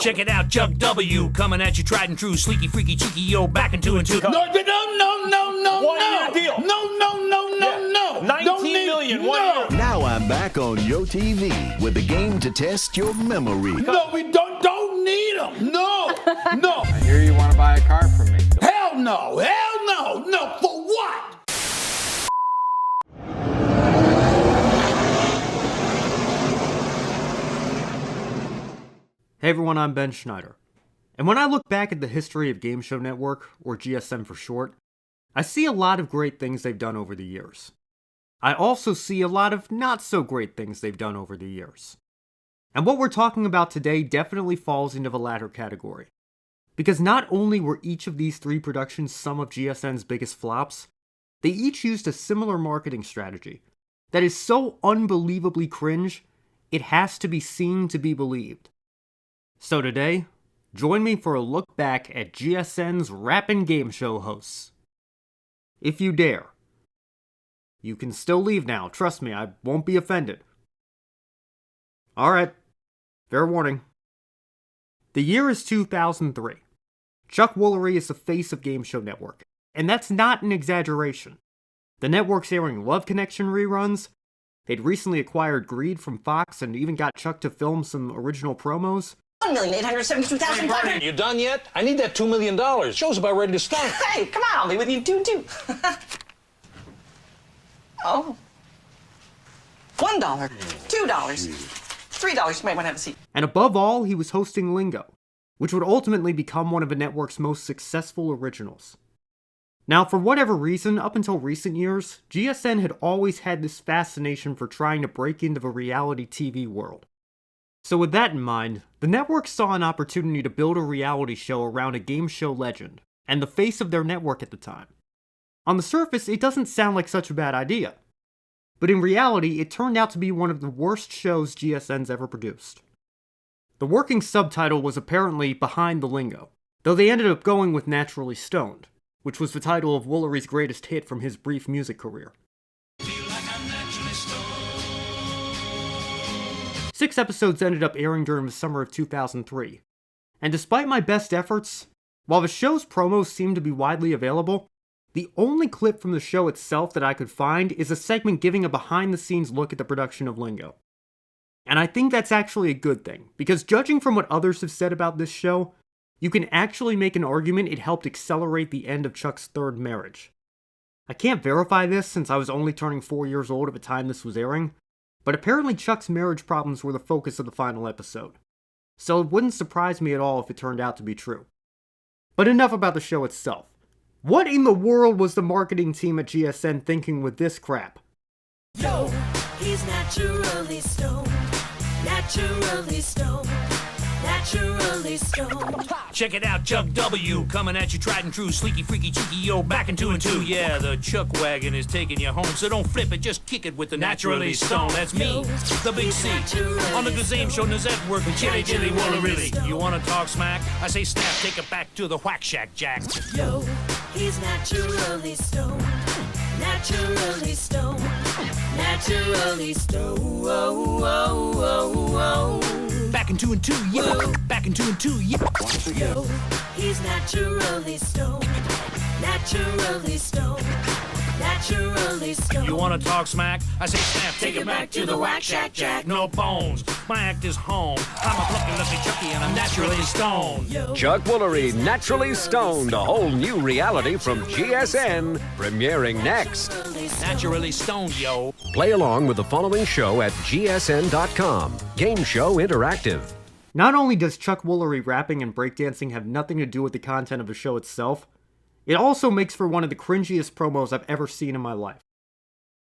Check it out, Chuck W. Coming at you, tried and true, sleeky, freaky, cheeky, yo, back in 2 and 2. No. 1 year deal. No. 19 million, 1 year. Now I'm back on Yo TV with a game to test your memory. No, we don't need them. No. I hear you want to buy a car from me. Hell no. No, for what? Hey everyone, I'm Ben Schneider. And when I look back at the history of Game Show Network, or GSN for short, I see a lot of great things they've done over the years. I also see a lot of not so great things they've done over the years. And what we're talking about today definitely falls into the latter category. Because not only were each of these three productions some of GSN's biggest flops, they each used a similar marketing strategy that is so unbelievably cringe, it has to be seen to be believed. So today, join me for a look back at GSN's RAPPIN game show hosts. If you dare. You can still leave now, trust me, I won't be offended. Alright, fair warning. The year is 2003. Chuck Woolery is the face of Game Show Network, and that's not an exaggeration. The network's airing Love Connection reruns, they'd recently acquired Greed from Fox and even got Chuck to film some original promos. 1,872,500. You done yet? I need that $2 million. Show's about ready to start. Hey, come on, I'll be with you do. Oh. $1, $2, $3. You might want to have a seat. And above all, he was hosting Lingo, which would ultimately become one of the network's most successful originals. Now, for whatever reason, up until recent years, GSN had always had this fascination for trying to break into the reality TV world. So with that in mind, the network saw an opportunity to build a reality show around a game show legend, and the face of their network at the time. On the surface, it doesn't sound like such a bad idea. But in reality, it turned out to be one of the worst shows GSN's ever produced. The working subtitle was apparently Behind the Lingo, though they ended up going with Naturally Stoned, which was the title of Woolery's greatest hit from his brief music career. 6 episodes ended up airing during the summer of 2003, and despite my best efforts, while the show's promos seemed to be widely available, the only clip from the show itself that I could find is a segment giving a behind-the-scenes look at the production of Lingo. And I think that's actually a good thing, because judging from what others have said about this show, you can actually make an argument it helped accelerate the end of Chuck's third marriage. I can't verify this since I was only turning 4 years old at the time this was airing, but apparently Chuck's marriage problems were the focus of the final episode. So it wouldn't surprise me at all if it turned out to be true. But enough about the show itself. What in the world was the marketing team at GSN thinking with this crap? Yo, he's naturally stoned. Naturally stoned. Naturally stoned. Check it out, Chuck W. Coming at you, tried and true, sleeky, freaky, cheeky, yo, back in 2 and 2. Yeah, the Chuck wagon is taking you home, so don't flip it, just kick it with the Naturally Stoned. That's me, the Big C. On the Gazame Show, Network, and Chili Woolery. You wanna talk smack? I say snap, take it back to the Whack Shack, Jack. Yo, he's naturally stoned. Naturally stoned. Naturally stoned. Back in 2 and 2, yeah. Back in 2 and 2, yeah. Yo, he's naturally stoned. Naturally stoned. Naturally stoned. You wanna talk smack? I say snap, take it back to the Whack Shack, Jack. No bones, my act is home. I'm a plucky, lucky Chucky, and I'm naturally stoned. Chuck Woolery, Naturally Stoned, a whole new reality from GSN, premiering next. Naturally stoned, yo. Play along with the following show at gsn.com. Game Show Interactive. Not only does Chuck Woolery rapping and breakdancing have nothing to do with the content of the show itself, it also makes for one of the cringiest promos I've ever seen in my life.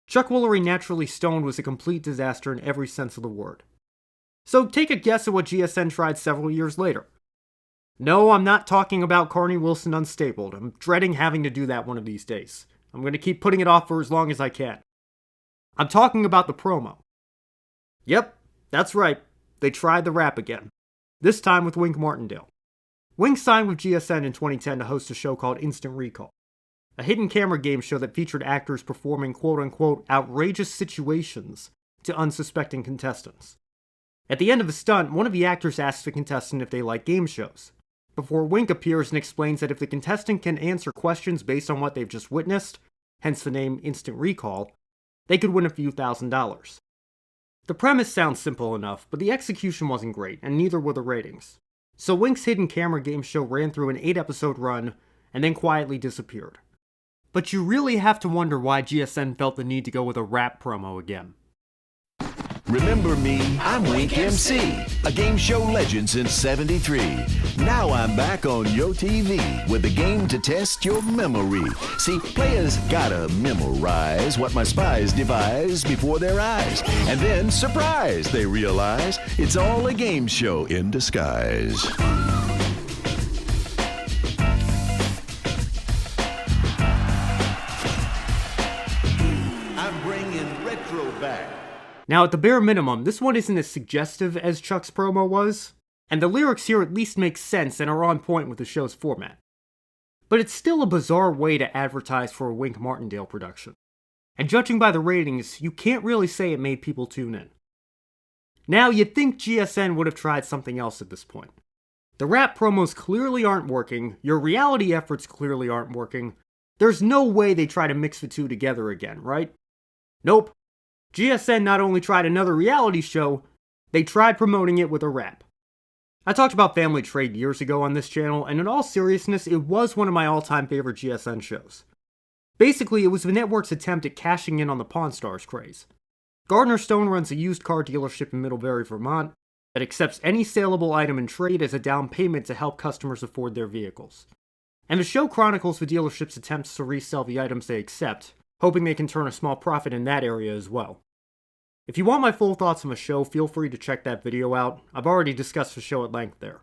Chuck Woolery Naturally Stoned was a complete disaster in every sense of the word. So take a guess at what GSN tried several years later. No, I'm not talking about Carney Wilson Unstapled. I'm dreading having to do that one of these days. I'm going to keep putting it off for as long as I can. I'm talking about the promo. Yep, that's right. They tried the rap again. This time with Wink Martindale. Wink signed with GSN in 2010 to host a show called Instant Recall, a hidden camera game show that featured actors performing quote-unquote outrageous situations to unsuspecting contestants. At the end of the stunt, one of the actors asks the contestant if they like game shows, before Wink appears and explains that if the contestant can answer questions based on what they've just witnessed, hence the name Instant Recall, they could win a few $1,000s. The premise sounds simple enough, but the execution wasn't great, and neither were the ratings. So Wink's hidden camera game show ran through an 8-episode run, and then quietly disappeared. But you really have to wonder why GSN felt the need to go with a rap promo again. Remember me? I'm Wink Emcee, a game show legend since '73. Now I'm back on Yo TV with a game to test your memory. See, players gotta memorize what my spies devise before their eyes. And then, surprise, they realize it's all a game show in disguise. I'm bringing retro back. Now, at the bare minimum, this one isn't as suggestive as Chuck's promo was, and the lyrics here at least make sense and are on point with the show's format. But it's still a bizarre way to advertise for a Wink Martindale production. And judging by the ratings, you can't really say it made people tune in. Now, you'd think GSN would have tried something else at this point. The rap promos clearly aren't working, your reality efforts clearly aren't working, there's no way they try to mix the two together again, right? Nope. GSN not only tried another reality show, they tried promoting it with a rap. I talked about Family Trade years ago on this channel, and in all seriousness, it was one of my all-time favorite GSN shows. Basically, it was the network's attempt at cashing in on the Pawn Stars craze. Gardner Stone runs a used car dealership in Middlebury, Vermont, that accepts any saleable item in trade as a down payment to help customers afford their vehicles. And the show chronicles the dealership's attempts to resell the items they accept, hoping they can turn a small profit in that area as well. If you want my full thoughts on the show, feel free to check that video out. I've already discussed the show at length there.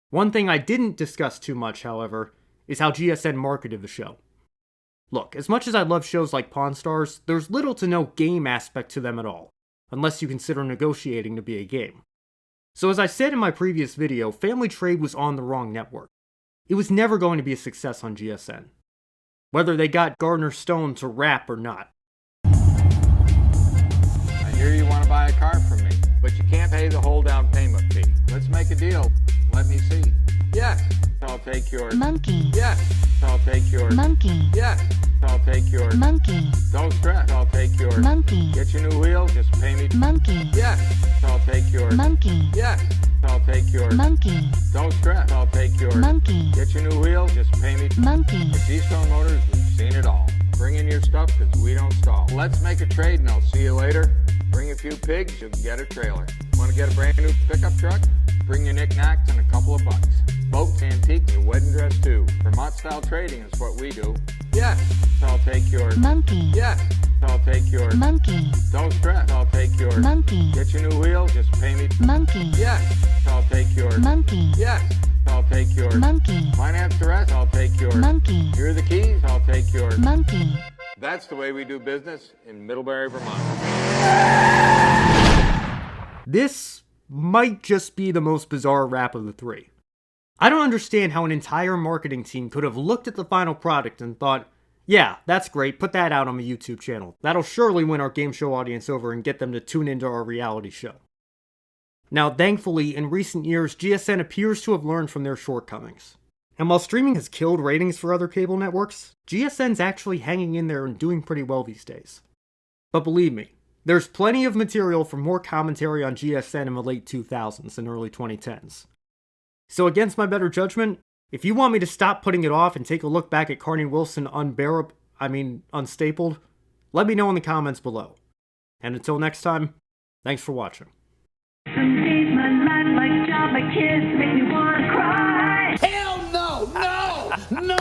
One thing I didn't discuss too much, however, is how GSN marketed the show. Look, as much as I love shows like Pawn Stars, there's little to no game aspect to them at all, unless you consider negotiating to be a game. So as I said in my previous video, Family Trade was on the wrong network. It was never going to be a success on GSN. Whether they got Gardner Stone to rap or not. I hear you want to buy a car from me, but you can't pay the whole down payment fee. Let's make a deal. Let me see. Yes, I'll take your monkey. Yes, I'll take your Monkey. Yes, I'll take your Monkey. Don't stress. I'll take your Monkey. Get your new wheel. Just pay me. Monkey. Yes, I'll take your Monkey. Yes, I'll take your Monkey. Don't stress. I'll take your Monkey. Get your new wheel. Just pay me. Monkey. At Keystone Motors, we've seen it all. Bring in your stuff because we don't stall. Let's make a trade and I'll see you later. Bring a few pigs, you'll get a trailer. Want to get a brand new pickup truck? Bring your knickknacks and a couple of bucks. Boats, antique, your wedding dress too. Vermont style trading is what we do. Yes, I'll take your Monkey. Yes, I'll take your Monkey. Don't stress. I'll take your Monkey. Get your new wheel, just pay me. Monkey. Yes, I'll take your Monkey. Yes, I'll take your Monkey. Finance the rest, I'll take your Monkey. Here are the keys, I'll take your Monkey. That's the way we do business in Middlebury, Vermont. This might just be the most bizarre rap of the three. I don't understand how an entire marketing team could have looked at the final product and thought, yeah, that's great, put that out on the YouTube channel. That'll surely win our game show audience over and get them to tune into our reality show. Now, thankfully, in recent years, GSN appears to have learned from their shortcomings. And while streaming has killed ratings for other cable networks, GSN's actually hanging in there and doing pretty well these days. But believe me, there's plenty of material for more commentary on GSN in the late 2000s and early 2010s. So against my better judgment, if you want me to stop putting it off and take a look back at Carney Wilson unstapled, let me know in the comments below. And until next time, thanks for watching. Some days my life like job, my kids make me wanna cry. Hell no! No! No!